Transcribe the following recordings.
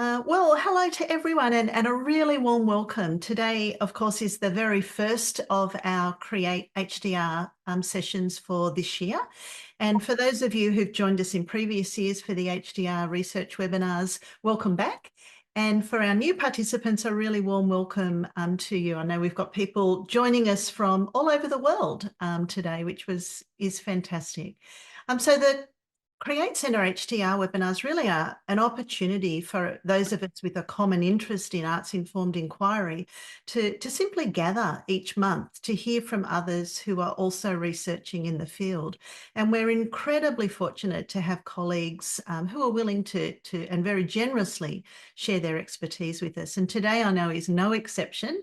Well, hello to everyone and a really warm welcome. Today, of course, is the very first of our Create HDR sessions for this year. And for those of you who've joined us in previous years for the HDR research webinars, welcome back. And for our new participants, a really warm welcome to you. I know we've got people joining us from all over the world today, which is fantastic. So the Create Centre HDR webinars really are an opportunity for those of us with a common interest in arts-informed inquiry to simply gather each month to hear from others who are also researching in the field. And we're incredibly fortunate to have colleagues who are willing to and very generously share their expertise with us. And today I know is no exception.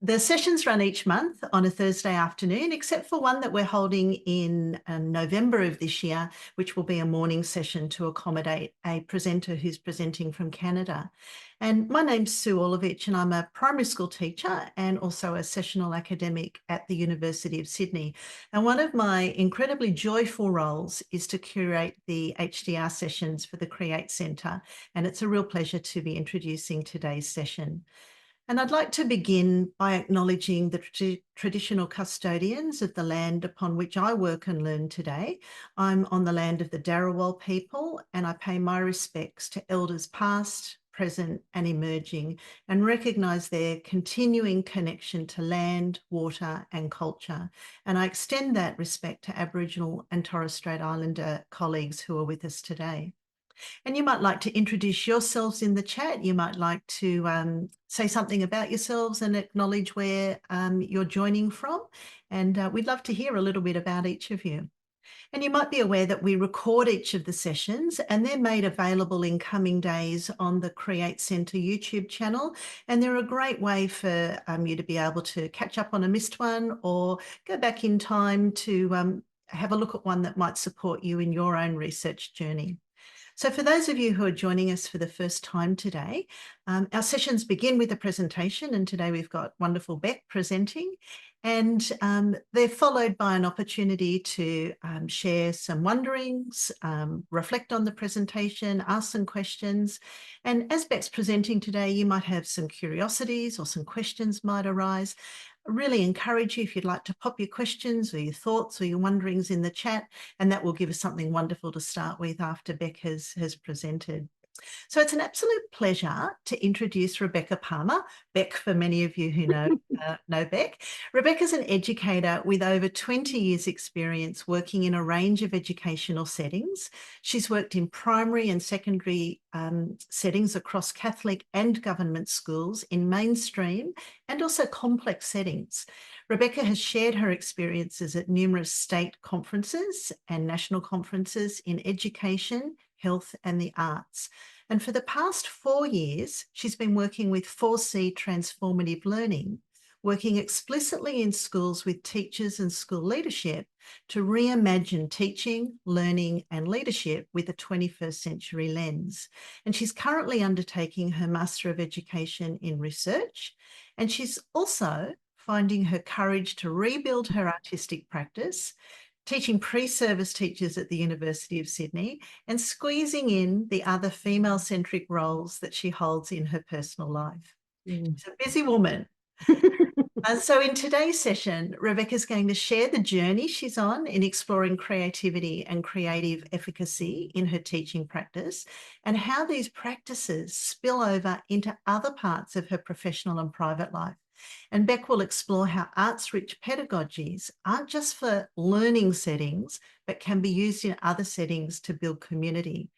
The sessions run each month on a Thursday afternoon, except for one that we're holding in November of this year, which will be a morning session to accommodate a presenter who's presenting from Canada. And my name's Sue Olovich, and I'm a primary school teacher and also a sessional academic at the University of Sydney. And one of my incredibly joyful roles is to curate the HDR sessions for the Create Centre, and it's a real pleasure to be introducing today's session. And I'd like to begin by acknowledging the traditional custodians of the land upon which I work and learn today. I'm on the land of the Darawal people, and I pay my respects to elders past, present and emerging, and recognise their continuing connection to land, water and culture. And I extend that respect to Aboriginal and Torres Strait Islander colleagues who are with us today. And you might like to introduce yourselves in the chat. You might like to say something about yourselves and acknowledge where you're joining from. And we'd love to hear a little bit about each of you. And you might be aware that we record each of the sessions and they're made available in coming days on the Create Centre YouTube channel. And they're a great way for you to be able to catch up on a missed one or go back in time to have a look at one that might support you in your own research journey. So for those of you who are joining us for the first time today, our sessions begin with a presentation, and today we've got wonderful Beck presenting, and they're followed by an opportunity to share some wonderings, reflect on the presentation, ask some questions. And as Beck's presenting today, you might have some curiosities or some questions might arise. I really encourage you, if you'd like to pop your questions or your thoughts or your wonderings in the chat, and that will give us something wonderful to start with after Beck has presented. So it's an absolute pleasure to introduce Rebekah Palmer. Beck, for many of you who know Beck. Rebekah's an educator with over 20 years experience working in a range of educational settings. She's worked in primary and secondary settings across Catholic and government schools in mainstream and also complex settings. Rebekah has shared her experiences at numerous state conferences and national conferences in education, health and the arts. And for the past 4 years, she's been working with 4C Transformative Learning, working explicitly in schools with teachers and school leadership to reimagine teaching, learning and leadership with a 21st century lens. And she's currently undertaking her Master of Education in Research, and she's also finding her courage to rebuild her artistic practice, teaching pre-service teachers at the University of Sydney and squeezing in the other female-centric roles that she holds in her personal life. She's a busy woman. So in today's session, Rebekah's going to share the journey she's on in exploring creativity and creative efficacy in her teaching practice and how these practices spill over into other parts of her professional and private life. And Beck will explore how arts-rich pedagogies aren't just for learning settings, but can be used in other settings to build community.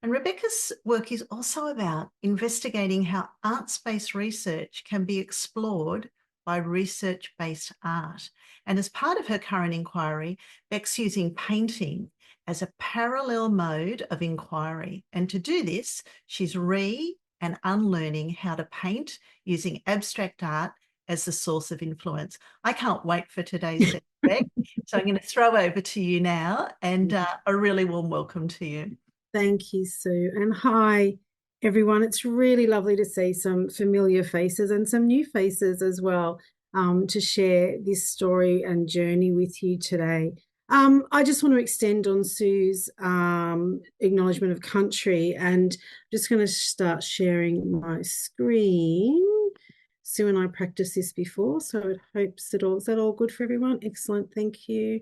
And Rebekah's work is also about investigating how arts-based research can be explored by research-based art. And as part of her current inquiry, Beck's using painting as a parallel mode of inquiry. And to do this, she's and unlearning how to paint using abstract art as the source of influence. I can't wait for today's session, Beck. So I'm going to throw over to you now, and a really warm welcome to you. Thank you, Sue. And hi, everyone. It's really lovely to see some familiar faces and some new faces as well to share this story and journey with you today. I just want to extend on Sue's acknowledgement of country, and I'm just going to start sharing my screen. Sue and I practiced this before, so it hopes that all is that all good for everyone? Excellent, thank you.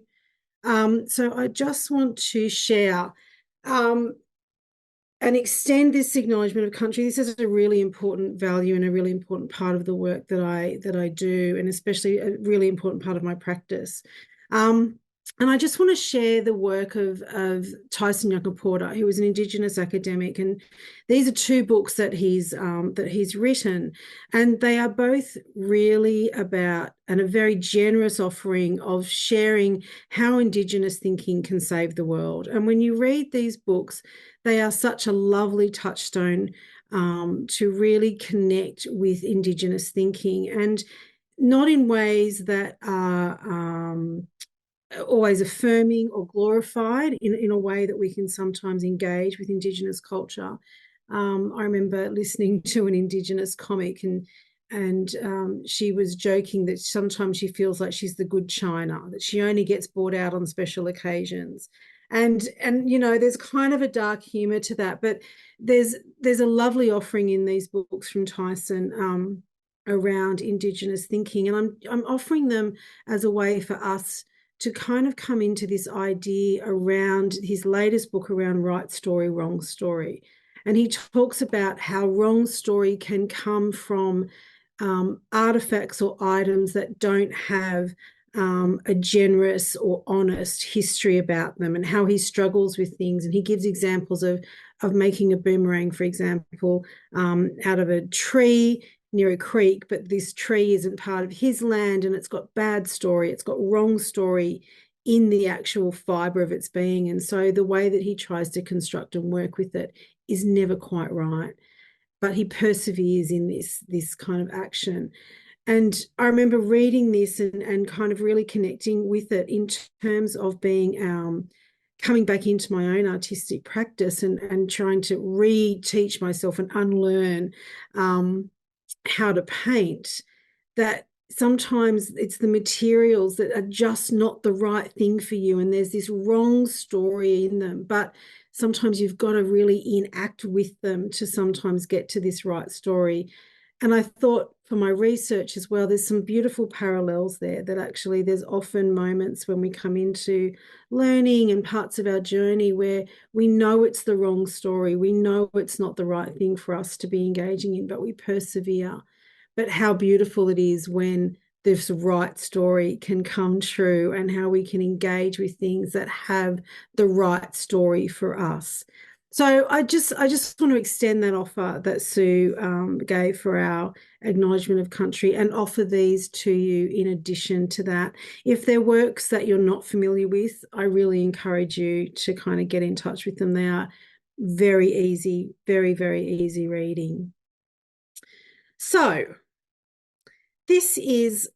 So I just want to share and extend this acknowledgement of country. This is a really important value and a really important part of the work that I do, and especially a really important part of my practice. And I just want to share the work of Tyson Yunkaporta, who was an Indigenous academic, and these are two books that he's written, and they are both really about and a very generous offering of sharing how Indigenous thinking can save the world. And when you read these books, they are such a lovely touchstone to really connect with Indigenous thinking, and not in ways that are always affirming or glorified in a way that we can sometimes engage with Indigenous culture. I remember listening to an Indigenous comic, and she was joking that sometimes she feels like she's the good China, that she only gets brought out on special occasions. And you know, there's kind of a dark humor to that, but there's a lovely offering in these books from Tyson around Indigenous thinking, and I'm offering them as a way for us to kind of come into this idea around his latest book around right story, wrong story. And he talks about how wrong story can come from artifacts or items that don't have a generous or honest history about them, and how he struggles with things. And he gives examples of making a boomerang, for example, out of a tree near a creek, but this tree isn't part of his land, and it's got bad story, it's got wrong story in the actual fiber of its being. And so the way that he tries to construct and work with it is never quite right, but he perseveres in this kind of action. And I remember reading this and kind of really connecting with it in terms of being coming back into my own artistic practice, and trying to reteach myself and unlearn how to paint, that sometimes it's the materials that are just not the right thing for you, and there's this wrong story in them, but sometimes you've got to really enact with them to sometimes get to this right story. And I thought for my research as well, there's some beautiful parallels there, that actually there's often moments when we come into learning and parts of our journey where we know it's the wrong story, we know it's not the right thing for us to be engaging in, but we persevere. But how beautiful it is when this right story can come true, and how we can engage with things that have the right story for us. So I just want to extend that offer that Sue gave for our acknowledgement of country, and offer these to you in addition to that. If they're works that you're not familiar with, I really encourage you to kind of get in touch with them. They are very easy, very, very easy reading. So this is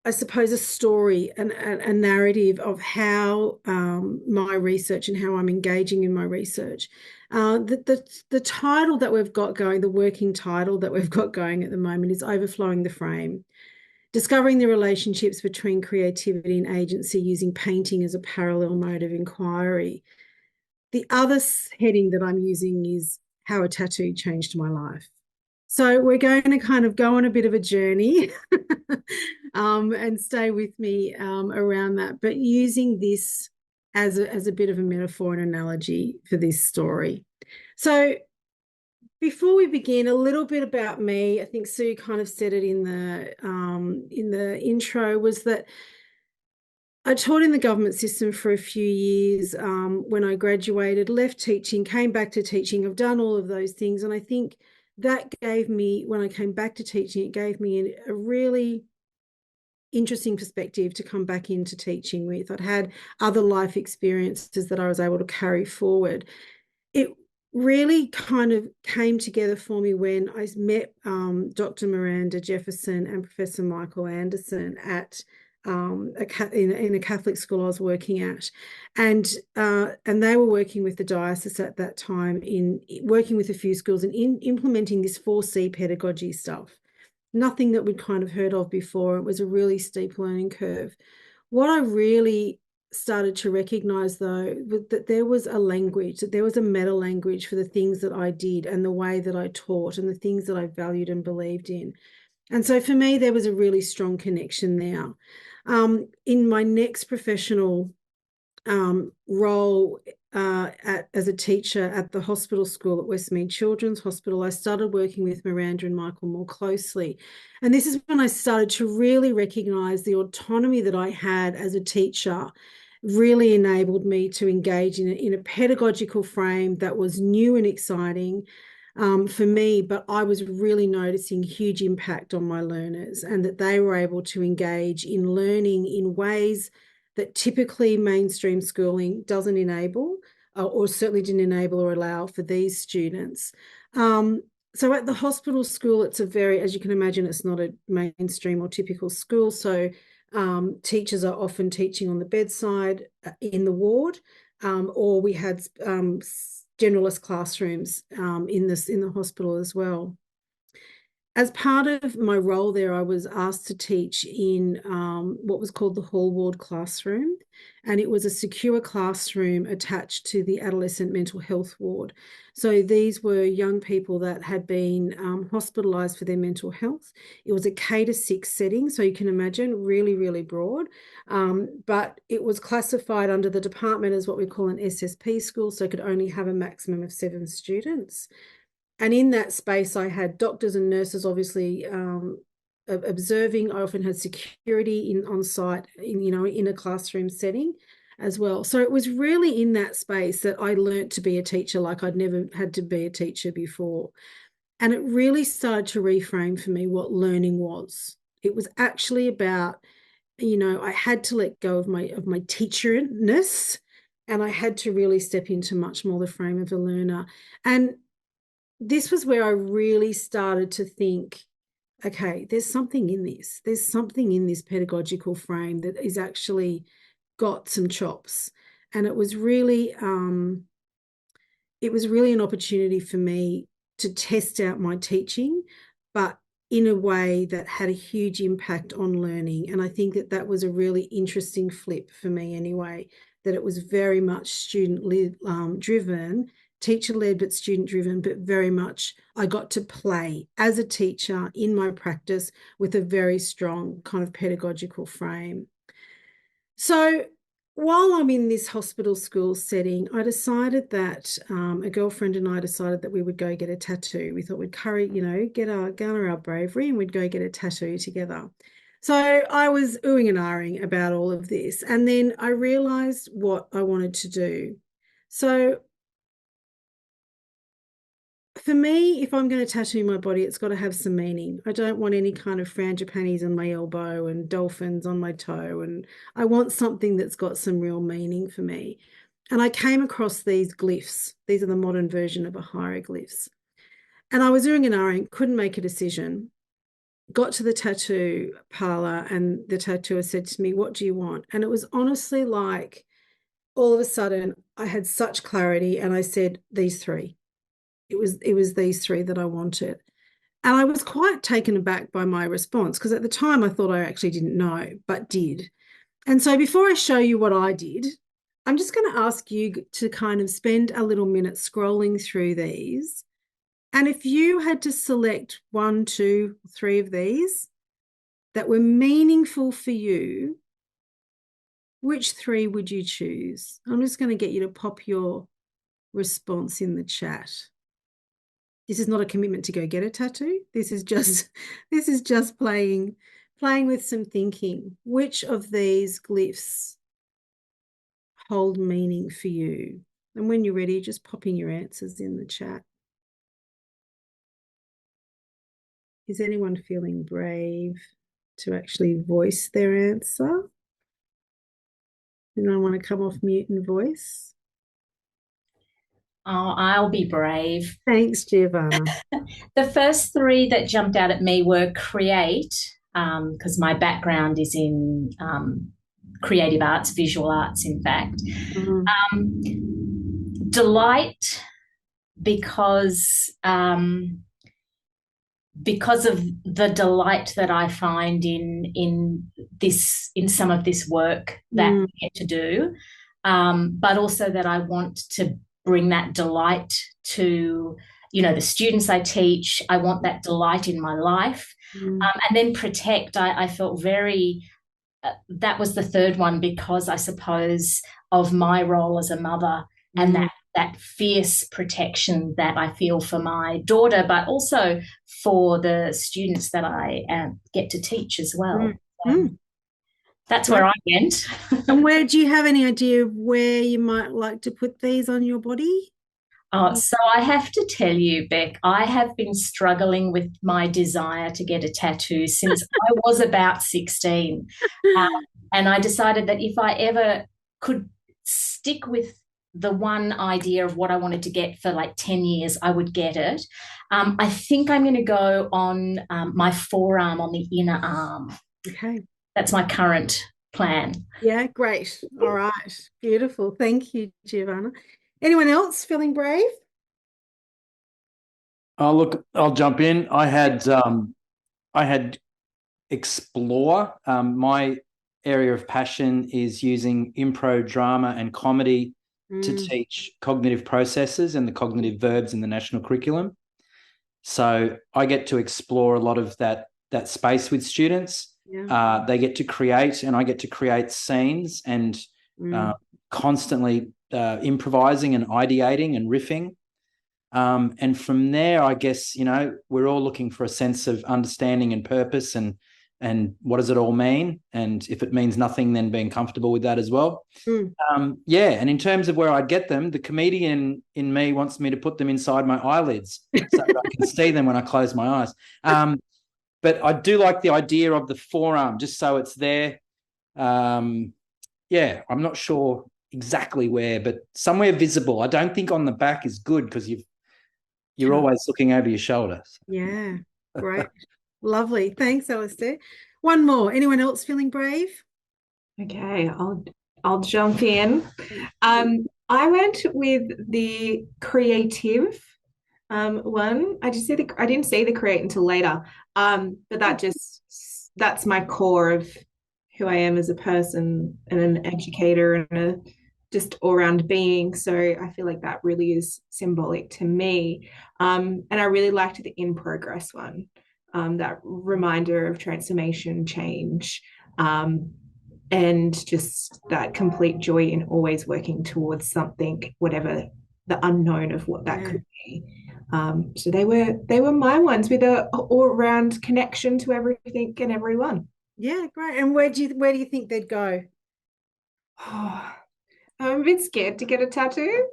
I suppose, a story and a narrative of how my research and how I'm engaging in my research. The title that we've got going, the working title that we've got going at the moment, is Overflowing the Frame, discovering the relationships between creativity and agency using painting as a parallel mode of inquiry. The other heading that I'm using is How a Tattoo Changed My Life. So we're going to kind of go on a bit of a journey and stay with me around that, but using this as a bit of a metaphor and analogy for this story. So before we begin, a little bit about me. I think Sue kind of said it in the intro, was that I taught in the government system for a few years. When I graduated, left teaching, came back to teaching. I've done all of those things. And I think that gave me, when I came back to teaching, it gave me a really interesting perspective to come back into teaching with. I'd had other life experiences that I was able to carry forward. It really kind of came together for me when I met Dr. Miranda Jefferson and Professor Michael Anderson at in a Catholic school I was working at, and they were working with the diocese at that time in working with a few schools and in implementing this 4C pedagogy stuff. Nothing that we'd kind of heard of before. It was a really steep learning curve. What I really started to recognize, though, was that there was a language, that there was a meta language for the things that I did and the way that I taught and the things that I valued and believed in. And so for me, there was a really strong connection there. In my next professional role as a teacher at the hospital school at Westmead Children's Hospital, I started working with Miranda and Michael more closely. And this is when I started to really recognize the autonomy that I had as a teacher really enabled me to engage in a pedagogical frame that was new and exciting for me, but I was really noticing huge impact on my learners and that they were able to engage in learning in ways that typically mainstream schooling doesn't enable, or certainly didn't enable or allow for these students. So at the hospital school, it's a very, as you can imagine, it's not a mainstream or typical school. So teachers are often teaching on the bedside in the ward, or we had generalist classrooms in the hospital as well. As part of my role there, I was asked to teach in what was called the hall ward classroom, and it was a secure classroom attached to the adolescent mental health ward. So these were young people that had been hospitalised for their mental health. It was a K-6 setting, so you can imagine really, really broad, but it was classified under the department as what we call an SSP school, so it could only have a maximum of 7 students. And in that space, I had doctors and nurses, obviously observing. I often had security on site, in a classroom setting as well. So it was really in that space that I learnt to be a teacher like I'd never had to be a teacher before. And it really started to reframe for me what learning was. It was actually about, I had to let go of my teacherness, and I had to really step into much more the frame of a learner. And this was where I really started to think, okay, there's something in this. There's something in this pedagogical frame that is actually got some chops. And it was really an opportunity for me to test out my teaching, but in a way that had a huge impact on learning. And I think that was a really interesting flip for me anyway, that it was very much student driven, teacher-led, but student-driven, but very much I got to play as a teacher in my practice with a very strong kind of pedagogical frame. So while I'm in this hospital school setting, I decided that a girlfriend and I decided that we would go get a tattoo. We thought we'd garner our bravery and we'd go get a tattoo together. So I was oohing and ahhing about all of this. And then I realized what I wanted to do. So for me, if I'm going to tattoo my body, it's got to have some meaning. I don't want any kind of frangipanis on my elbow and dolphins on my toe. And I want something that's got some real meaning for me. And I came across these glyphs. These are the modern version of a hieroglyphs. And I was doing an ahhing, couldn't make a decision. Got to the tattoo parlor and the tattooer said to me, "What do you want?" And it was honestly like all of a sudden I had such clarity and I said, "These three." It was these three that I wanted. And I was quite taken aback by my response because at the time I thought I actually didn't know, but did. And so before I show you what I did, I'm just going to ask you to kind of spend a little minute scrolling through these. And if you had to select 1, 2, 3 of these that were meaningful for you, which 3 would you choose? I'm just going to get you to pop your response in the chat. This is not a commitment to go get a tattoo. This is just playing with some thinking. Which of these glyphs hold meaning for you? And when you're ready, just pop in your answers in the chat. Is anyone feeling brave to actually voice their answer? Anyone want to come off mute and voice? Oh, I'll be brave. Thanks, Giovanna. The first 3 that jumped out at me were create, because my background is in creative arts, visual arts, in fact. Delight, because of the delight that I find in in some of this work that we get to do, but also that I want to bring that delight to, the students I teach. I want that delight in my life. And then protect, I felt very, that was the third one, because I suppose of my role as a mother and that fierce protection that I feel for my daughter, but also for the students that I get to teach as well. That's where I went. And do you have any idea of where you might like to put these on your body? So I have to tell you, Beck, I have been struggling with my desire to get a tattoo since I was about 16. And I decided that if I ever could stick with the one idea of what I wanted to get for like 10 years, I would get it. I think I'm going to go on my forearm, on the inner arm. Okay. That's my current plan. Yeah, great. All right. Beautiful. Thank you, Giovanna. Anyone else feeling brave? Oh, look, I'll jump in. I had explore. My area of passion is using improv, drama, and comedy to teach cognitive processes and the cognitive verbs in the national curriculum. So I get to explore a lot of that space with students. Yeah. They get to create, and I get to create scenes and constantly improvising and ideating and riffing. And from there, I guess, we're all looking for a sense of understanding and purpose and what does it all mean? And if it means nothing, then being comfortable with that as well. And in terms of where I'd get them, the comedian in me wants me to put them inside my eyelids so that I can see them when I close my eyes. But I do like the idea of the forearm, just so it's there. I'm not sure exactly where, but somewhere visible. I don't think on the back is good because you're always looking over your shoulder. So. Yeah, great. Lovely. Thanks, Alistair. One more. Anyone else feeling brave? Okay, I'll jump in. I went with the creative one. I didn't see the create until later. But that's my core of who I am as a person and an educator and a just all-round being. So I feel like that really is symbolic to me. And I really liked the in progress one, that reminder of transformation, change, and just that complete joy in always working towards something, whatever the unknown of what that could be. So they were my ones with a all-round connection to everything and everyone. Yeah, great. And where do you think they'd go? Oh, I'm a bit scared to get a tattoo.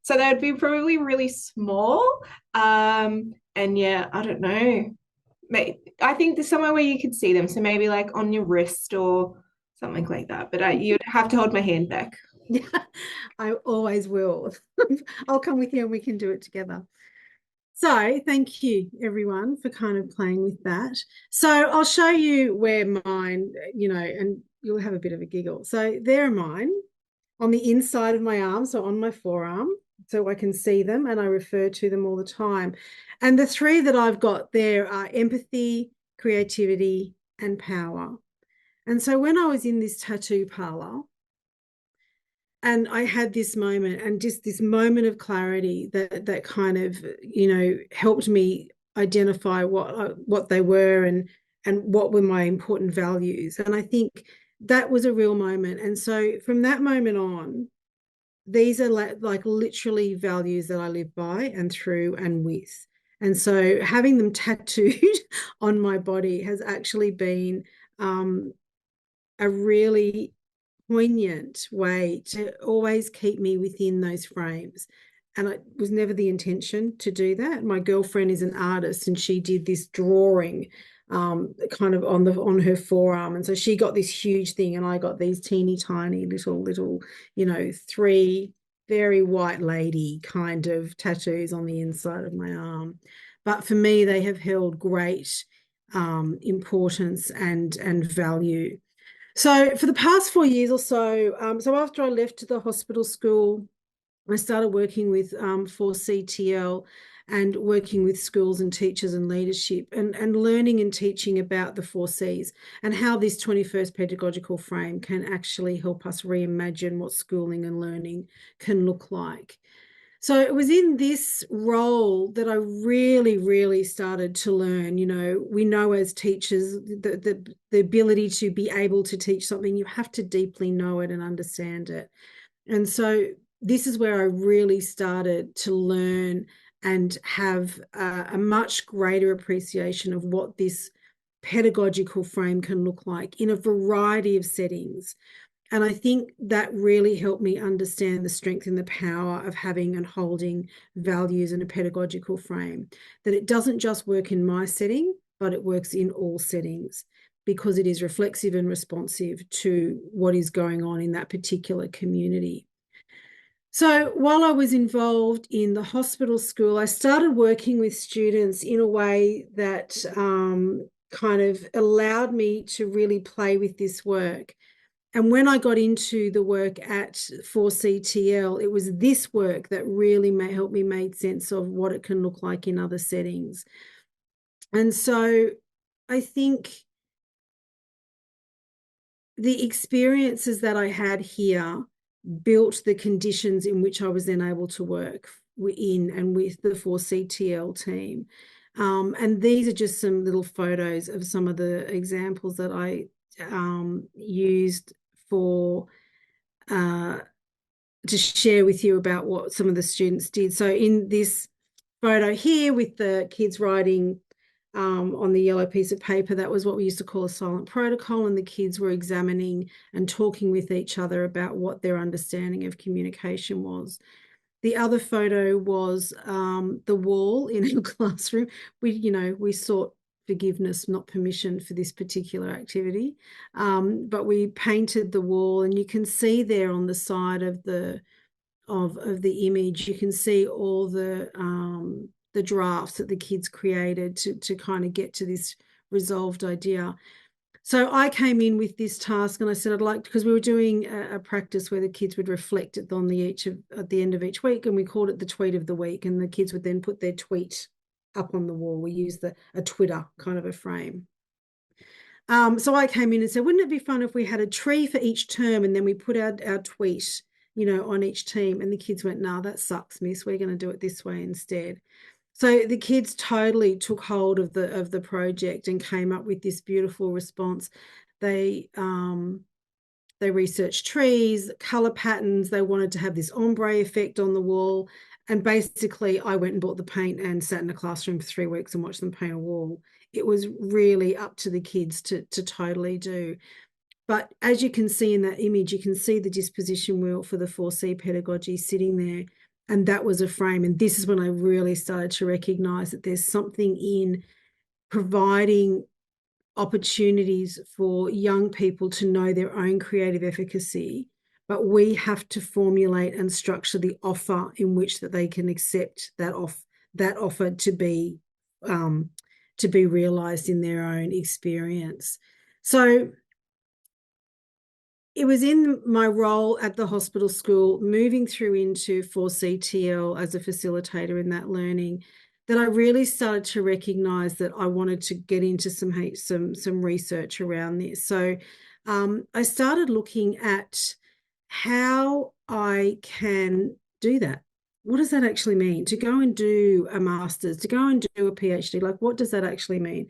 So they would be probably really small. And yeah, I don't know. I think there's somewhere where you could see them. So maybe like on your wrist or something like that. But you'd have to hold my hand back. Yeah, I always will. I'll come with you and we can do it together. So thank you, everyone, for kind of playing with that. So I'll show you where mine, and you'll have a bit of a giggle. So there are mine on the inside of my arm, so on my forearm, so I can see them and I refer to them all the time. And the three that I've got there are empathy, creativity, and power. And so when I was in this tattoo parlor, and I had this moment, and just this moment of clarity that kind of, helped me identify what they were and what were my important values. And I think that was a real moment. And so from that moment on, these are like literally values that I live by and through and with. And so having them tattooed on my body has actually been a really poignant way to always keep me within those frames. And it was never the intention to do that. My girlfriend is an artist and she did this drawing kind of on her forearm. And so she got this huge thing and I got these teeny tiny little, three very white lady kind of tattoos on the inside of my arm. But for me, they have held great importance and value. So for the past 4 years or so, so after I left the hospital school, I started working with 4CTL, and working with schools and teachers and leadership, and learning and teaching about the 4Cs and how this 21st pedagogical frame can actually help us reimagine what schooling and learning can look like. So it was in this role that I really, really started to learn. We know as teachers the ability to be able to teach something, you have to deeply know it and understand it. And so this is where I really started to learn and have a much greater appreciation of what this pedagogical frame can look like in a variety of settings. And I think that really helped me understand the strength and the power of having and holding values in a pedagogical frame, that it doesn't just work in my setting, but it works in all settings because it is reflexive and responsive to what is going on in that particular community. So while I was involved in the hospital school, I started working with students in a way that kind of allowed me to really play with this work. And when I got into the work at 4CTL, it was this work that really helped me make sense of what it can look like in other settings. And so I think the experiences that I had here built the conditions in which I was then able to work in and with the 4CTL team. And these are just some little photos of some of the examples that I used for to share with you about what some of the students did. So in this photo here with the kids writing on the yellow piece of paper, that was what we used to call a silent protocol, and the kids were examining and talking with each other about what their understanding of communication was. The other photo was the wall in our classroom. We sought forgiveness, not permission, for this particular activity, but we painted the wall, and you can see there on the side of the image, you can see all the drafts that the kids created to kind of get to this resolved idea. So I came in with this task, and I said I'd like, because we were doing a practice where the kids would reflect at the end of each week, and we called it the tweet of the week, and the kids would then put their tweet up on the wall. We used a Twitter kind of a frame. So I came in and said, wouldn't it be fun if we had a tree for each term, and then we put our tweet, on each team? And the kids went, "No, that sucks, miss. We're going to do it this way instead." So the kids totally took hold of the project and came up with this beautiful response. They researched trees, color patterns. They wanted to have this ombre effect on the wall. And basically, I went and bought the paint and sat in a classroom for 3 weeks and watched them paint a wall. It was really up to the kids to totally do. But as you can see in that image, you can see the disposition wheel for the 4C pedagogy sitting there. And that was a frame. And this is when I really started to recognize that there's something in providing opportunities for young people to know their own creative efficacy, but we have to formulate and structure the offer in which that they can accept that offer to be realized in their own experience. So it was in my role at the hospital school, moving through into 4CTL as a facilitator in that learning, that I really started to recognise that I wanted to get into some research around this. So I started looking at how I can do that. What does that actually mean? To go and do a master's, to go and do a PhD, like what does that actually mean?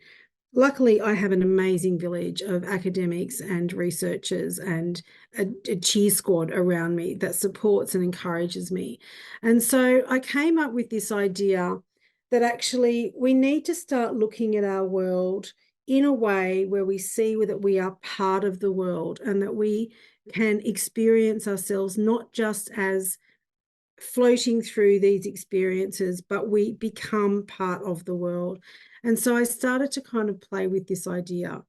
Luckily, I have an amazing village of academics and researchers and a cheer squad around me that supports and encourages me. And so I came up with this idea that actually we need to start looking at our world in a way where we see that we are part of the world and that we can experience ourselves not just as floating through these experiences, but we become part of the world. And so I started to kind of play with this idea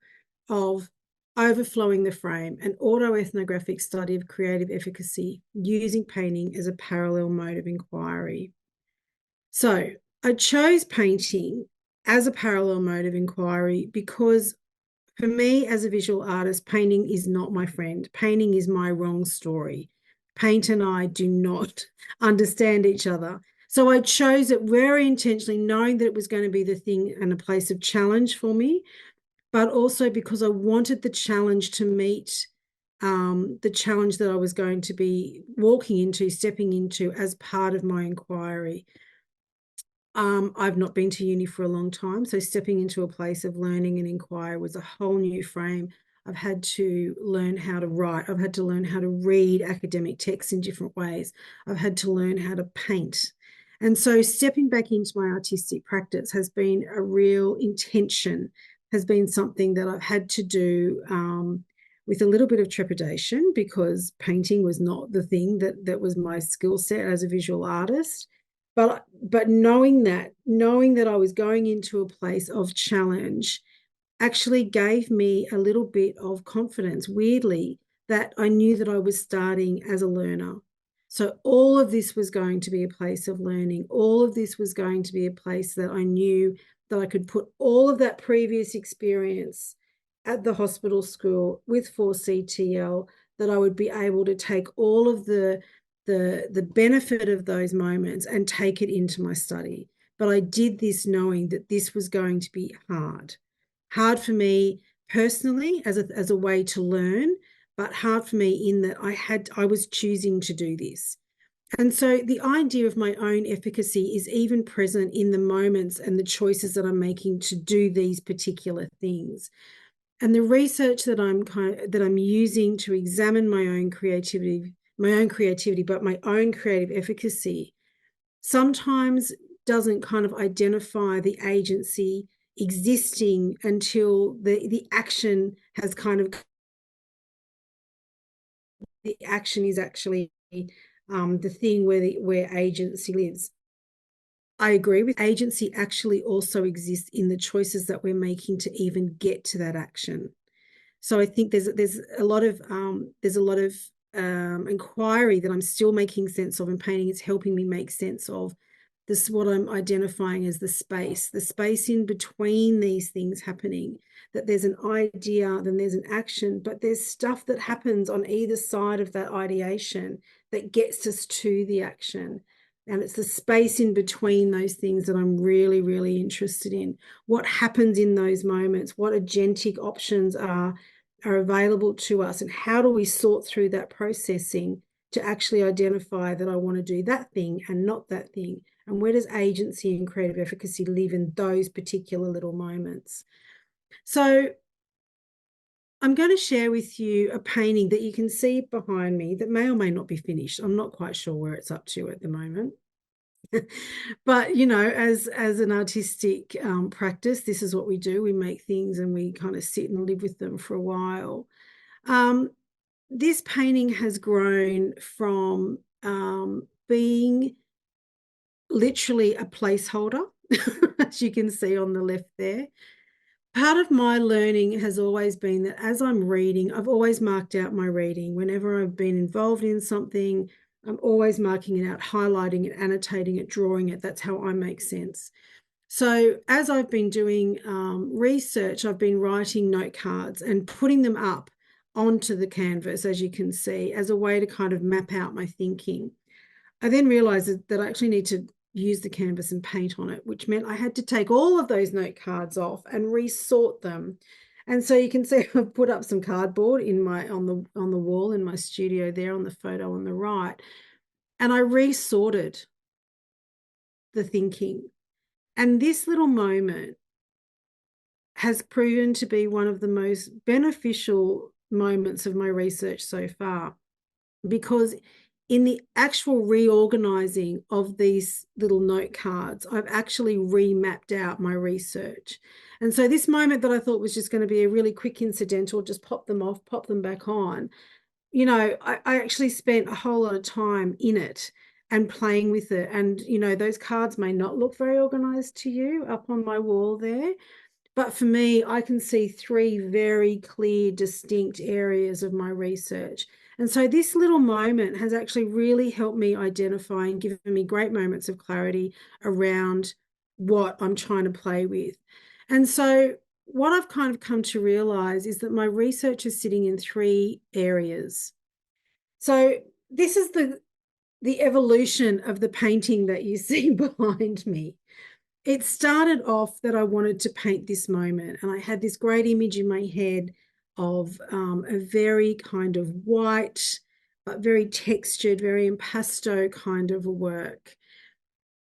of overflowing the frame, an autoethnographic study of creative efficacy using painting as a parallel mode of inquiry. So I chose painting as a parallel mode of inquiry because for me as a visual artist, painting is not my friend. Painting is my wrong story. Paint and I do not understand each other. So I chose it very intentionally, knowing that it was going to be the thing and a place of challenge for me, but also because I wanted the challenge to meet the challenge that I was going to be stepping into as part of my inquiry. I've not been to uni for a long time, so stepping into a place of learning and inquiry was a whole new frame. I've had to learn how to write. I've had to learn how to read academic texts in different ways. I've had to learn how to paint. And so stepping back into my artistic practice has been a real intention, has been something that I've had to do with a little bit of trepidation, because painting was not the thing that was my skill set as a visual artist. But knowing that I was going into a place of challenge actually gave me a little bit of confidence, weirdly, that I knew that I was starting as a learner. So all of this was going to be a place of learning. All of this was going to be a place that I knew that I could put all of that previous experience at the hospital school with 4CTL, that I would be able to take all of the benefit of those moments and take it into my study. But I did this knowing that this was going to be hard for me personally as a way to learn, but hard for me in that I was choosing to do this. And so the idea of my own efficacy is even present in the moments and the choices that I'm making to do these particular things. And the research that I'm using to examine my own creativity, but my own creative efficacy, sometimes doesn't kind of identify the agency existing until the action has the action is actually the thing where agency lives. I agree with agency actually also exists in the choices that we're making to even get to that action. So I think there's a lot of inquiry that I'm still making sense of, and painting is helping me make sense of this, what I'm identifying as the space in between these things happening, that there's an idea, then there's an action, but there's stuff that happens on either side of that ideation that gets us to the action. And it's the space in between those things that I'm really, really interested in. What happens in those moments? What agentic options are available to us? And how do we sort through that processing to actually identify that I want to do that thing and not that thing? And where does agency and creative efficacy live in those particular little moments? So I'm going to share with you a painting that you can see behind me that may or may not be finished. I'm not quite sure where it's up to at the moment. But, you know, as an artistic practice, this is what we do. We make things and we kind of sit and live with them for a while. This painting has grown from being literally a placeholder, as you can see on the left there. Part of my learning has always been that as I'm reading, I've always marked out my reading. Whenever I've been involved in something, I'm always marking it out, highlighting it, annotating it, drawing it. That's how I make sense. So as I've been doing research, I've been writing note cards and putting them up onto the canvas, as you can see, as a way to kind of map out my thinking. I then realized that I actually need to use the canvas and paint on it, which meant I had to take all of those note cards off and resort them. And so you can see I've put up some cardboard on the wall in my studio there on the photo on the right. And I resorted the thinking. And this little moment has proven to be one of the most beneficial moments of my research so far, because in the actual reorganizing of these little note cards, I've actually remapped out my research. And so this moment that I thought was just going to be a really quick incidental, just pop them off, pop them back on, you know, I actually spent a whole lot of time in it and playing with it. And, you know, those cards may not look very organized to you up on my wall there, but for me, I can see three very clear, distinct areas of my research. And so this little moment has actually really helped me identify and given me great moments of clarity around what I'm trying to play with. And so what I've kind of come to realize is that my research is sitting in three areas. So this is the evolution of the painting that you see behind me. It started off that I wanted to paint this moment, and I had this great image in my head of a very kind of white, but very textured, very impasto kind of a work.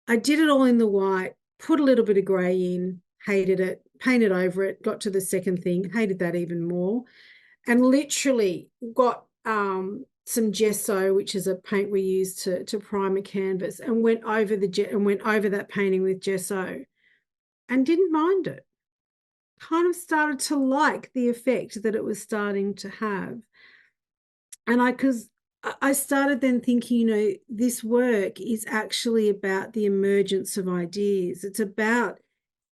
I did it all in the white, put a little bit of grey in, hated it, painted over it, got to the second thing, hated that even more, and literally got some gesso, which is a paint we use to prime a canvas, and went over that painting with gesso and didn't mind it. Kind of started to like the effect that it was starting to have. And because I started then thinking, this work is actually about the emergence of ideas. It's about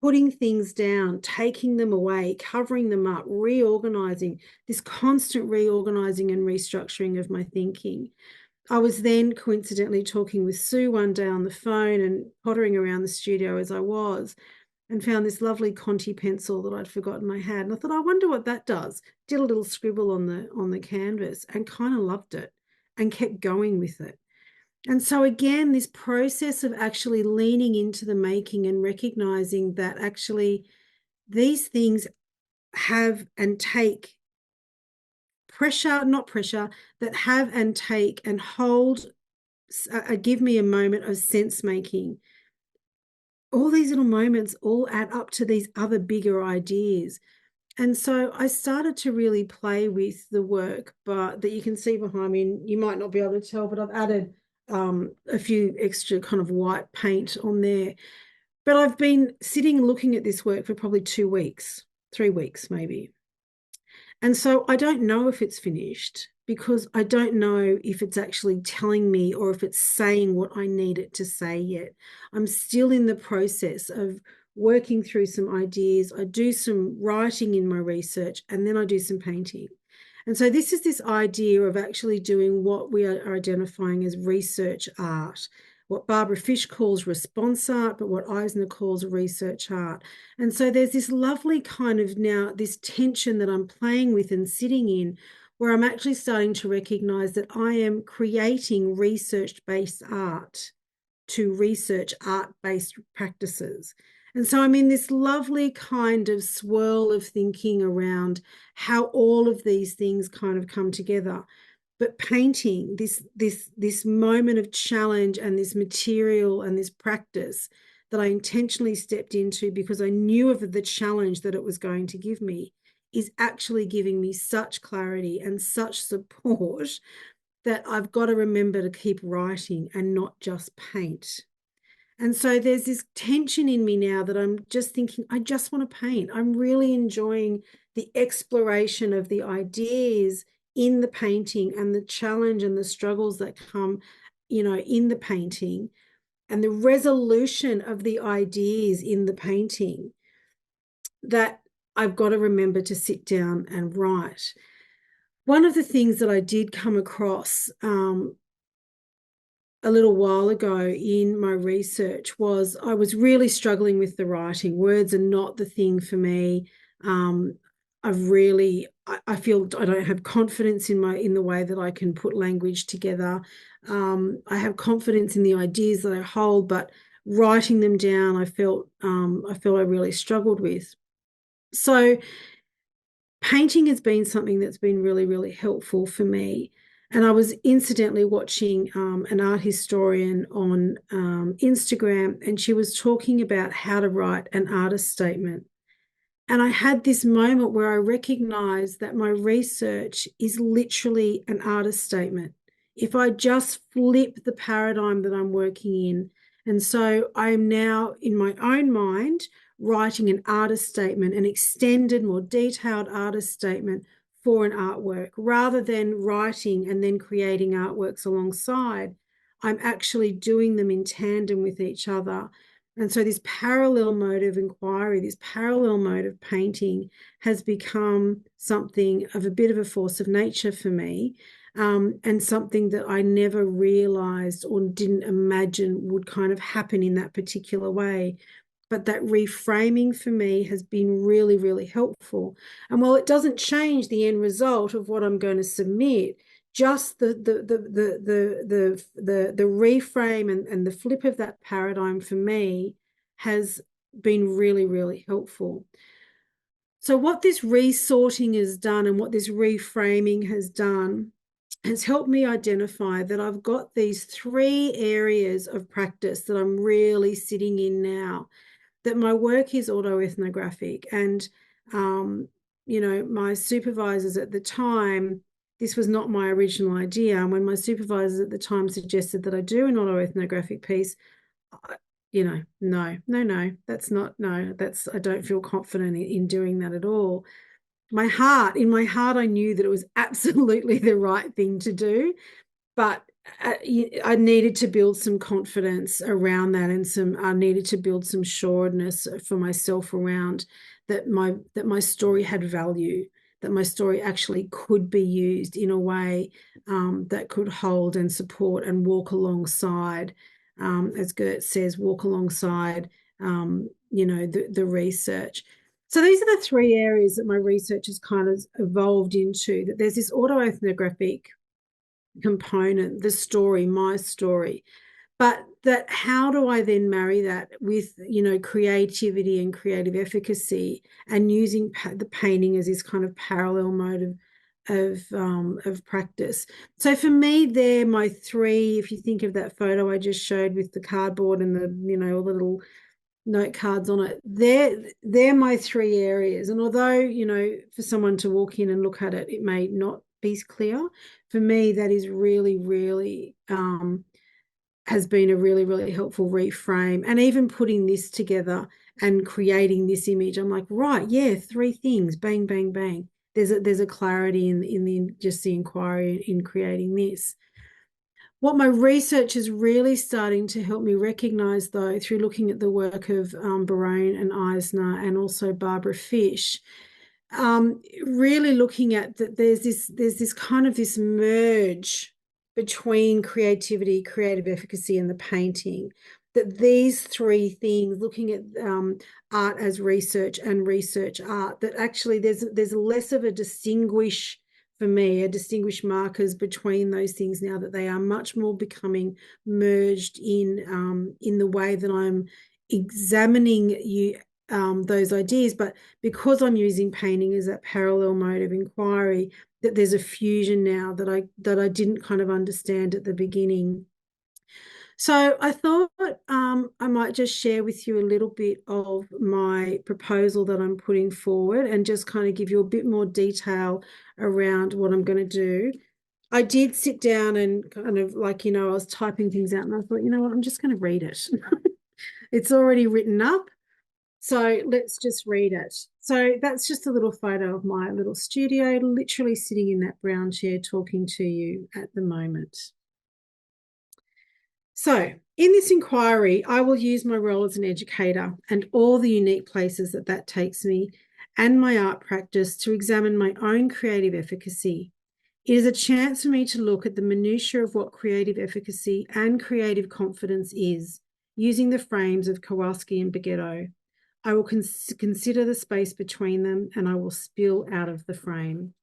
putting things down, taking them away, covering them up, reorganizing, this constant reorganizing and restructuring of my thinking. I was then coincidentally talking with Sue one day on the phone and pottering around the studio as I was, and found this lovely Conti pencil that I'd forgotten I had. And I thought, I wonder what that does. Did a little scribble on the canvas and kind of loved it and kept going with it. And so again, this process of actually leaning into the making and recognizing that actually these things have and take pressure, not pressure, that have and take and hold, give me a moment of sense making. All these little moments all add up to these other bigger ideas. And so I started to really play with the work, but that you can see behind me, and you might not be able to tell, but I've added a few extra kind of white paint on there. But I've been sitting looking at this work for probably 2 weeks, 3 weeks maybe. And so I don't know if it's finished, because I don't know if it's actually telling me or if it's saying what I need it to say yet. I'm still in the process of working through some ideas. I do some writing in my research, and then I do some painting. And so this is this idea of actually doing what we are identifying as research art, what Barbara Fish calls response art, but what Eisner calls research art. And so there's this lovely kind of now this tension that I'm playing with and sitting in, where I'm actually starting to recognize that I am creating research-based art to research art-based practices. And so I'm in this lovely kind of swirl of thinking around how all of these things kind of come together. But painting, this moment of challenge and this material and this practice that I intentionally stepped into because I knew of the challenge that it was going to give me, is actually giving me such clarity and such support that I've got to remember to keep writing and not just paint. And so there's this tension in me now that I'm just thinking, I just want to paint. I'm really enjoying the exploration of the ideas in the painting and the challenge and the struggles that come, in the painting, and the resolution of the ideas in the painting, that I've got to remember to sit down and write. One of the things that I did come across a little while ago in my research was I was really struggling with the writing. Words are not the thing for me. I feel I don't have confidence in the way that I can put language together. I have confidence in the ideas that I hold, but writing them down, I felt I really struggled with. So painting has been something that's been really, really helpful for me. And I was incidentally watching an art historian on Instagram, and she was talking about how to write an artist statement. And I had this moment where I recognized that my research is literally an artist statement. If I just flip the paradigm that I'm working in. And so I am now in my own mind writing an artist statement, an extended, more detailed artist statement for an artwork, rather than writing and then creating artworks alongside. I'm actually doing them in tandem with each other. And so this parallel mode of inquiry, this parallel mode of painting has become something of a bit of a force of nature for me, and something that I never realized or didn't imagine would kind of happen in that particular way. But that reframing for me has been really, really helpful. And while it doesn't change the end result of what I'm going to submit, just the reframe and the flip of that paradigm for me has been really, really helpful. So what this resorting has done and what this reframing has done has helped me identify that I've got these 3 areas of practice that I'm really sitting in now, that my work is autoethnographic. And, you know, my supervisors at the time, this was not my original idea. And when my supervisors at the time suggested that I do an autoethnographic piece, you know, no, that's not, no, that's, I don't feel confident in doing that at all. In my heart, I knew that it was absolutely the right thing to do, but I needed to build some confidence around that, and I needed to build some sureness for myself around that my story had value, that my story actually could be used in a way that could hold and support and walk alongside, as Gert says, walk alongside, you know, the research. So these are the 3 areas that my research has kind of evolved into, that there's this autoethnographic component, the story, my story, but that how do I then marry that with, you know, creativity and creative efficacy, and using the painting as this kind of parallel mode of practice. So for me, they're my 3. If you think of that photo I just showed with the cardboard and the, you know, all the little note cards on it, they're my 3 areas. And although, you know, for someone to walk in and look at it, it may not be clear, for me that is really, really has been a really, really helpful reframe. And even putting this together and creating this image, I'm like, right, yeah, 3 things, bang, bang, bang. There's a clarity in the just the inquiry in creating this. What my research is really starting to help me recognize, though, through looking at the work of Barone and Eisner and also Barbara Fish, really looking at that there's this kind of this merge between creativity, creative efficacy, and the painting. That these 3 things, looking at art as research and research art, that actually there's less of a distinguished markers between those things now, that they are much more becoming merged in the way that I'm examining those ideas. But because I'm using painting as that parallel mode of inquiry, that there's a fusion now that I didn't kind of understand at the beginning. So I thought I might just share with you a little bit of my proposal that I'm putting forward, and just kind of give you a bit more detail around what I'm going to do. I did sit down and kind of, like, you know, I was typing things out, and I thought, you know what, I'm just going to read it. It's already written up, so let's just read it. So that's just a little photo of my little studio, literally sitting in that brown chair talking to you at the moment. So in this inquiry, I will use my role as an educator and all the unique places that takes me, and my art practice, to examine my own creative efficacy. It is a chance for me to look at the minutiae of what creative efficacy and creative confidence is, using the frames of Kowalski and Beghetto. I will consider the space between them, and I will spill out of the frame.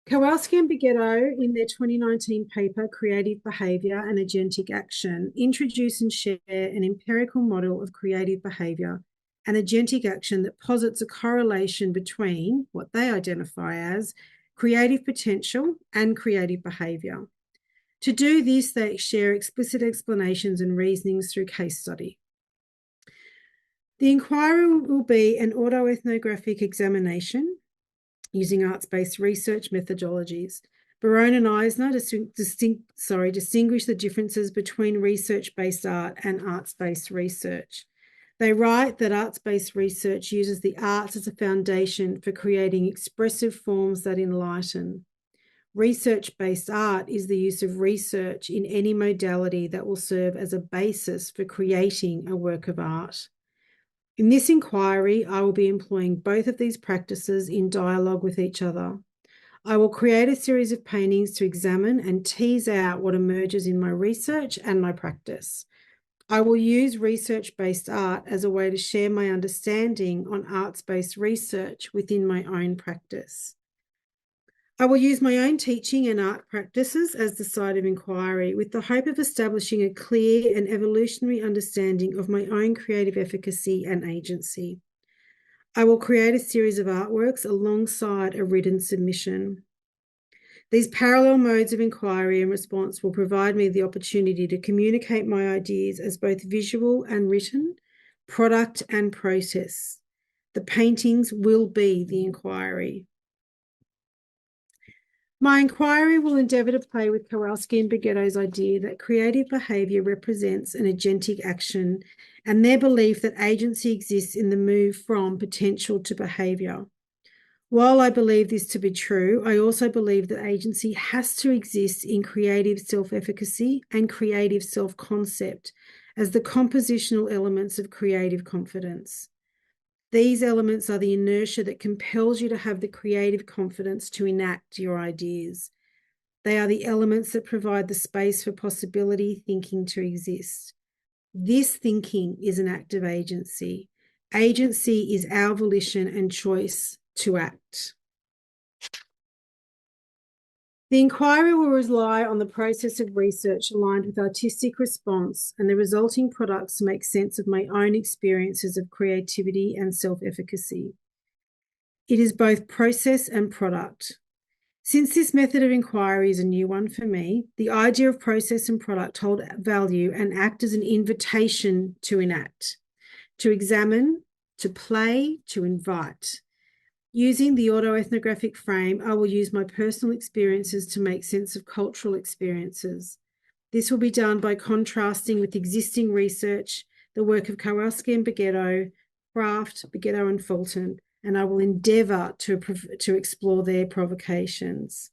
Kowalski and Beghetto, in their 2019 paper, Creative Behaviour and Agentic Action, introduce and share an empirical model of creative behaviour and agentic action that posits a correlation between what they identify as creative potential and creative behaviour. To do this, they share explicit explanations and reasonings through case study. The inquiry will be an autoethnographic examination using arts-based research methodologies. Barone and Eisner distinguish the differences between research-based art and arts-based research. They write that arts-based research uses the arts as a foundation for creating expressive forms that enlighten. Research-based art is the use of research in any modality that will serve as a basis for creating a work of art. In this inquiry, I will be employing both of these practices in dialogue with each other. I will create a series of paintings to examine and tease out what emerges in my research and my practice. I will use research-based art as a way to share my understanding on arts-based research within my own practice. I will use my own teaching and art practices as the site of inquiry, with the hope of establishing a clear and evolutionary understanding of my own creative efficacy and agency. I will create a series of artworks alongside a written submission. These parallel modes of inquiry and response will provide me the opportunity to communicate my ideas as both visual and written, product and process. The paintings will be the inquiry. My inquiry will endeavour to play with Kowalski and Beghetto's idea that creative behaviour represents an agentic action and their belief that agency exists in the move from potential to behaviour. While I believe this to be true, I also believe that agency has to exist in creative self-efficacy and creative self-concept as the compositional elements of creative confidence. These elements are the inertia that compels you to have the creative confidence to enact your ideas. They are the elements that provide the space for possibility thinking to exist. This thinking is an act of agency. Agency is our volition and choice to act. The inquiry will rely on the process of research aligned with artistic response and the resulting products to make sense of my own experiences of creativity and self-efficacy. It is both process and product. Since this method of inquiry is a new one for me, the idea of process and product hold value and act as an invitation to enact, to examine, to play, to invite. Using the autoethnographic frame, I will use my personal experiences to make sense of cultural experiences. This will be done by contrasting with existing research, the work of Kowalski and Beghetto, Kraft, Beghetto and Fulton, and I will endeavour to explore their provocations.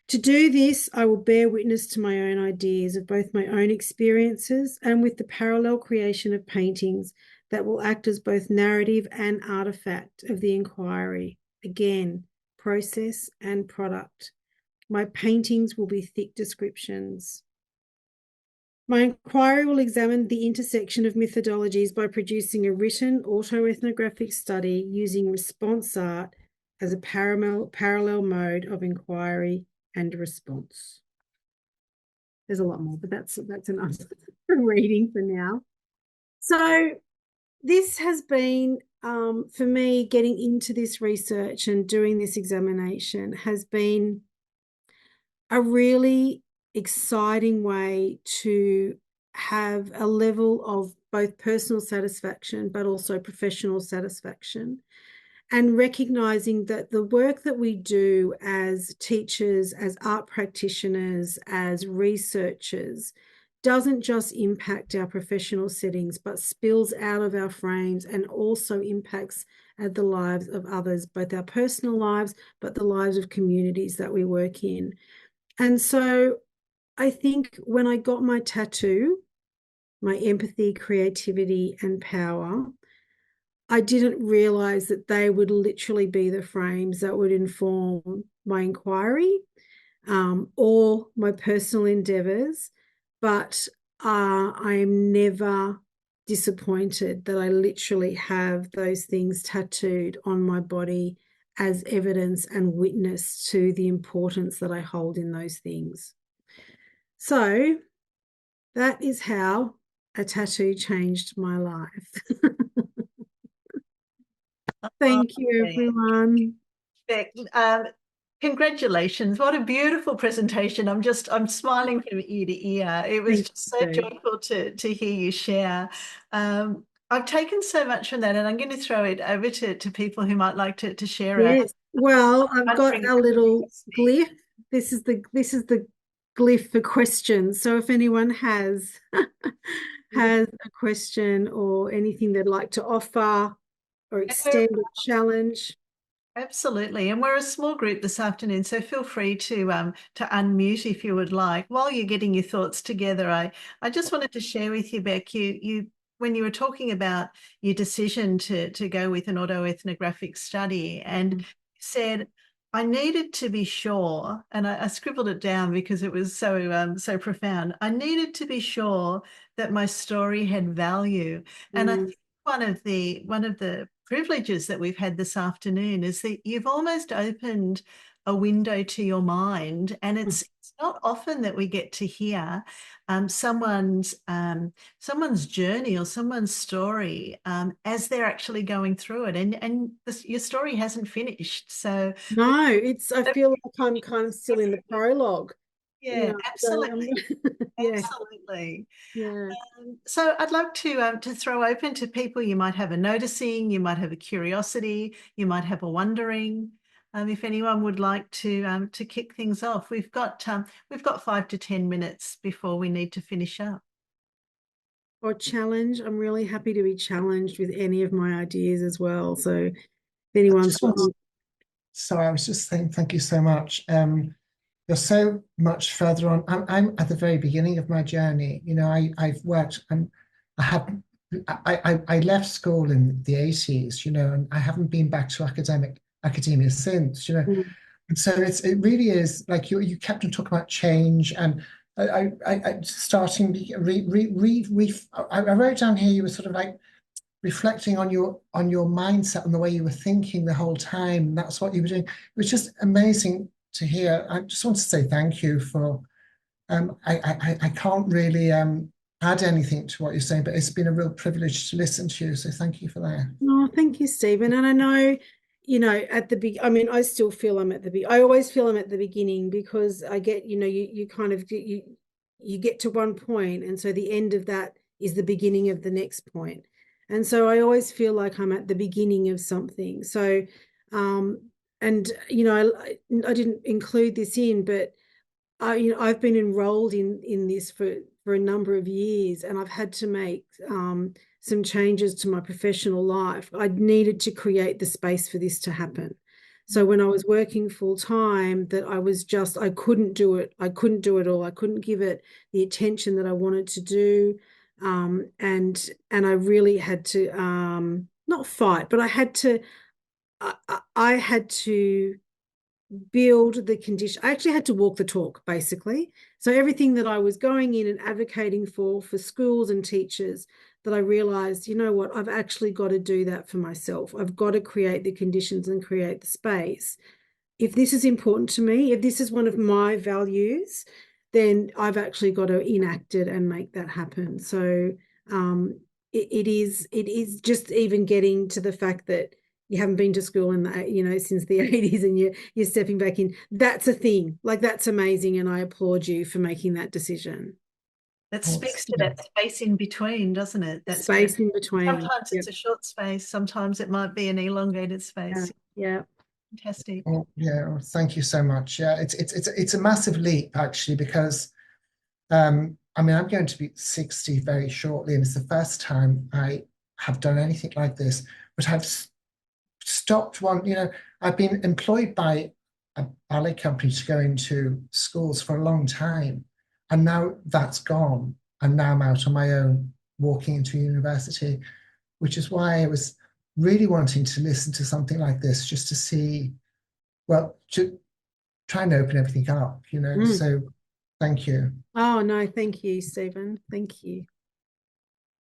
To do this, I will bear witness to my own ideas of both my own experiences and with the parallel creation of paintings that will act as both narrative and artifact of the inquiry. Again, process and product. My paintings will be thick descriptions. My inquiry will examine the intersection of methodologies by producing a written autoethnographic study using response art as a parallel mode of inquiry and response. There's a lot more, but that's enough reading for now. So this has been, for me, getting into this research and doing this examination has been a really exciting way to have a level of both personal satisfaction but also professional satisfaction, and recognizing that the work that we do as teachers, as art practitioners, as researchers doesn't just impact our professional settings but spills out of our frames and also impacts the lives of others, both our personal lives but the lives of communities that we work in. And so I think when I got my tattoo, my empathy, creativity, and power, I didn't realize that they would literally be the frames that would inform my inquiry or my personal endeavors. But I am never disappointed that I literally have those things tattooed on my body as evidence and witness to the importance that I hold in those things. So that is how a tattoo changed my life. Thank you, everyone. Congratulations. What a beautiful presentation. I'm smiling from ear to ear. It was just so joyful to hear you share. I've taken so much from that, and I'm going to throw it over to people who might like to share it. Yes. Well, I've got a little glyph. This is the glyph for questions. So if anyone has a question or anything they'd like to offer or extend a challenge. Absolutely. And we're a small group this afternoon, so feel free to unmute if you would like. While you're getting your thoughts together, I just wanted to share with you, Beck, you when you were talking about your decision to go with an autoethnographic study, and said, I needed to be sure, and I scribbled it down because it was so profound. I needed to be sure that my story had value. And I think one of the privileges that we've had this afternoon is that you've almost opened a window to your mind, and it's not often that we get to hear someone's journey or someone's story as they're actually going through it, and your story hasn't finished. So no, I feel like I'm kind of still in the prologue. yeah, absolutely. Yeah. Absolutely. Yeah. So I'd like to throw open to people. You might have a noticing, you might have a curiosity, you might have a wondering. If anyone would like to kick things off, we've got 5 to 10 minutes before we need to finish up. Or challenge. I'm really happy to be challenged with any of my ideas as well. So if anyone's Sorry, I was just saying thank you so much. You're so much further on. I'm at the very beginning of my journey. You know, I've worked and I left school in the 80s, you know, and I haven't been back to academia since, you know. And so it really is like you kept on talking about change, and I starting I wrote down here you were sort of like reflecting on your mindset and the way you were thinking the whole time. That's what you were doing. It was just amazing to hear. I just want to say thank you for. I can't really add anything to what you're saying, but it's been a real privilege to listen to you. So thank you for that. Oh, thank you, Stephen. And I know, you know, at the big, I mean, I still feel I'm at the big. I always feel I'm at the beginning because I get, you know, you kind of you get to one point, and so the end of that is the beginning of the next point. And so I always feel like I'm at the beginning of something. So, and you know, I didn't include this in, but I've been enrolled in this for a number of years, and I've had to make some changes to my professional life. I needed to create the space for this to happen. So when I was working full time, that I couldn't do it. I couldn't do it all. I couldn't give it the attention that I wanted to do. And I really had to not fight, but I had to build the condition. I actually had to walk the talk, basically. So everything that I was going in and advocating for schools and teachers, that I realized, you know what, I've actually got to do that for myself. I've got to create the conditions and create the space. If this is important to me, if this is one of my values, then I've actually got to enact it and make that happen. So it is just even getting to the fact that you haven't been to school since the 80s, and you're stepping back in. That's a thing. Like, that's amazing, and I applaud you for making that decision. That speaks to that space in between, doesn't it? That space in between. Sometimes it's a short space. Sometimes it might be an elongated space. Yeah. Fantastic. Oh, yeah. Well, thank you so much. Yeah, it's a massive leap actually, because I mean, I'm going to be 60 very shortly, and it's the first time I have done anything like this. But I've stopped I've been employed by a ballet company to go into schools for a long time, and now that's gone, and now I'm out on my own walking into university, which is why I was really wanting to listen to something like this, just to see, well, to try and open everything up, you know. So thank you. Oh no, thank you, Stephen. Thank you.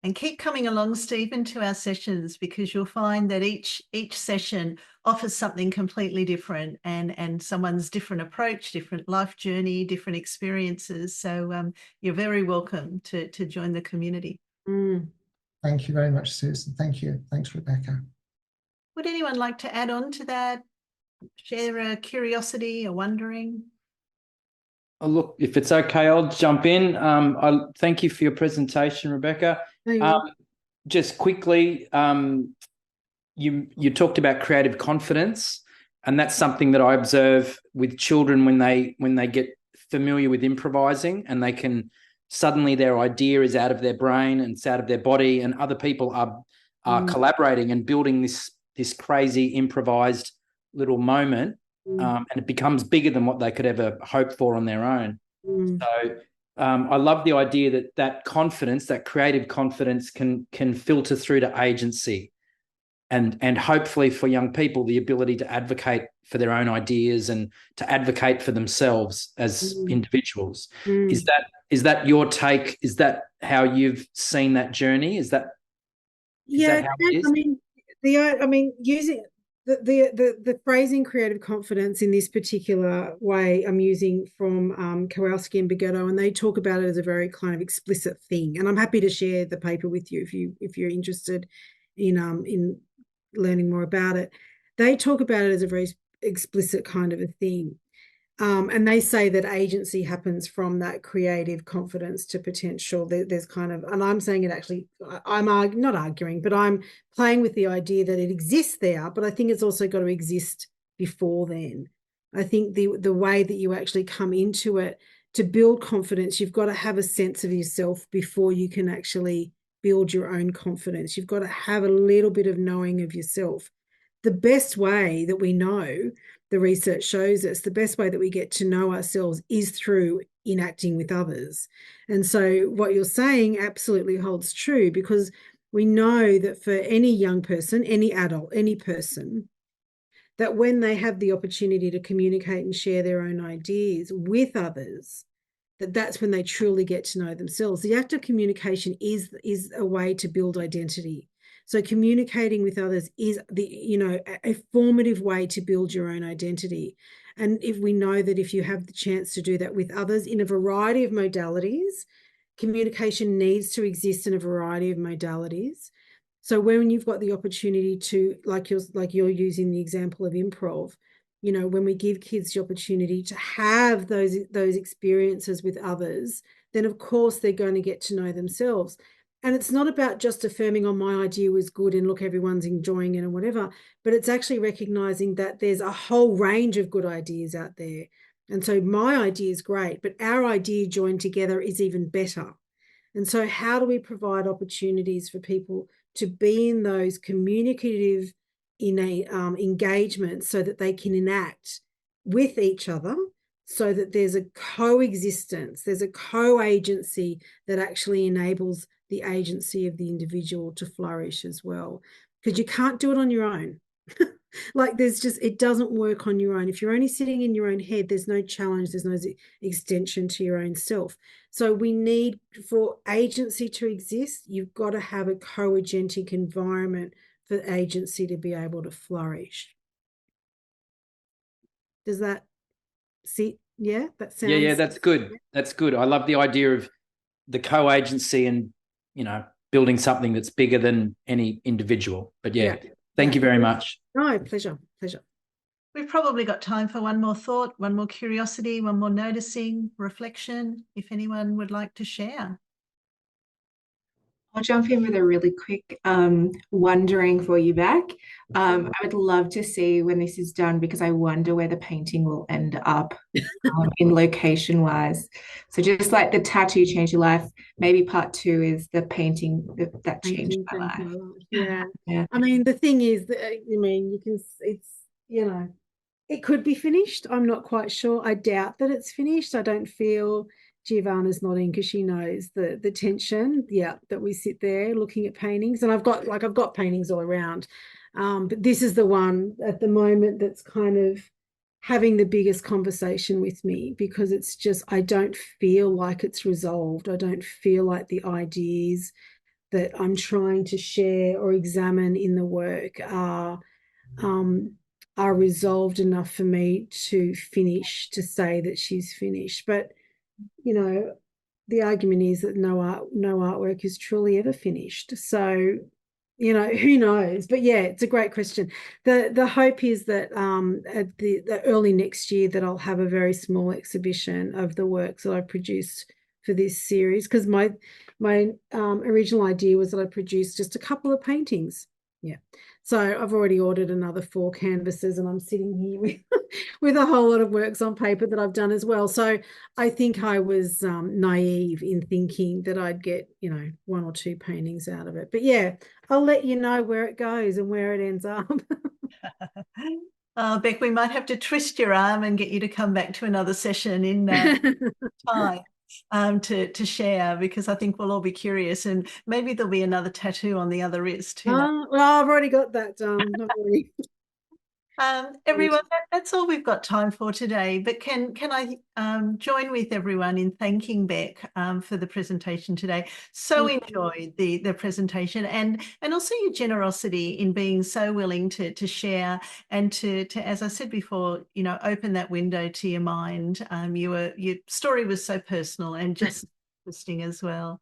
And keep coming along, Stephen, to our sessions, because you'll find that each session offers something completely different, and someone's different approach, different life journey, different experiences. So you're very welcome to join the community. Thank you very much, Susan. Thank you. Thanks, Rebekah. Would anyone like to add on to that? Share a curiosity, a wondering? Oh, look, if it's okay, I'll jump in. I thank you for your presentation, Rebekah. Just quickly, you talked about creative confidence, and that's something that I observe with children when they get familiar with improvising, and they can suddenly, their idea is out of their brain and it's out of their body, and other people are collaborating and building this crazy improvised little moment, and it becomes bigger than what they could ever hope for on their own. So I love the idea that confidence, that creative confidence, can filter through to agency, and hopefully for young people, the ability to advocate for their own ideas and to advocate for themselves as individuals. Is that your take? Is that how you've seen that journey? Is that Is Yeah, that how it is? I mean, using the phrasing creative confidence in this particular way, I'm using from Kowalski and Beghetto, and they talk about it as a very kind of explicit thing. And I'm happy to share the paper with you if you're interested in learning more about it. They talk about it as a very explicit kind of a thing. And they say that agency happens from that creative confidence to potential. There's kind of, and I'm saying it actually, I'm not arguing, but I'm playing with the idea that it exists there, but I think it's also got to exist before then. I think the way that you actually come into it to build confidence, you've got to have a sense of yourself before you can actually build your own confidence. You've got to have a little bit of knowing of yourself. The best way that we know, the research shows us, the best way that we get to know ourselves is through interacting with others. And so what you're saying absolutely holds true, because we know that for any young person, any adult, any person, that when they have the opportunity to communicate and share their own ideas with others, that's when they truly get to know themselves. The act of communication is a way to build identity. So communicating with others is a formative way to build your own identity. And if we know that if you have the chance to do that with others in a variety of modalities, communication needs to exist in a variety of modalities. So when you've got the opportunity to, like you're using the example of improv, when we give kids the opportunity to have those experiences with others, then of course they're going to get to know themselves. And it's not about just affirming, oh, my idea was good and look, everyone's enjoying it and whatever, but it's actually recognizing that there's a whole range of good ideas out there. And so my idea is great, but our idea joined together is even better. And so how do we provide opportunities for people to be in those communicative engagements so that they can enact with each other, so that there's a coexistence, there's a co-agency that actually enables the agency of the individual to flourish as well. Because you can't do it on your own. Like it doesn't work on your own. If you're only sitting in your own head, there's no challenge, there's no extension to your own self. So we need, for agency to exist, you've got to have a co-agentic environment for agency to be able to flourish. Does that see? Yeah, that sounds. Yeah, that's good. That's good. I love the idea of the co-agency and, building something that's bigger than any individual. But thank you very much. No, pleasure. We've probably got time for one more thought, one more curiosity, one more noticing, reflection, if anyone would like to share. I'll jump in with a really quick wondering for you back. I would love to see when this is done, because I wonder where the painting will end up in location wise. So just like the tattoo changed your life, maybe part 2 is the painting that changed my life. Yeah. Yeah. I mean, the thing is that, you can, it could be finished. I'm not quite sure. I doubt that it's finished. I don't feel Giovanna's nodding because she knows the tension, that we sit there looking at paintings. And I've got paintings all around. But this is the one at the moment that's kind of having the biggest conversation with me, because it's just, I don't feel like it's resolved. I don't feel like the ideas that I'm trying to share or examine in the work are resolved enough for me to say that she's finished. But the argument is that no artwork is truly ever finished. So, who knows? But yeah, it's a great question. The hope is that at the early next year that I'll have a very small exhibition of the works that I produced for this series, because my original idea was that I produced just a couple of paintings. Yeah. So I've already ordered another 4 canvases, and I'm sitting here with a whole lot of works on paper that I've done as well. So I think I was naive in thinking that I'd get, 1 or 2 paintings out of it. But yeah, I'll let you know where it goes and where it ends up. Beck, we might have to twist your arm and get you to come back to another session in time. To share, because I think we'll all be curious, and maybe there'll be another tattoo on the other wrist. Well, I've already got that done. Everyone, that's all we've got time for today. But can I join with everyone in thanking Beck for the presentation today? So enjoyed the presentation and also your generosity in being so willing to share and to as I said before, you know, open that window to your mind. Your story was so personal and just interesting as well.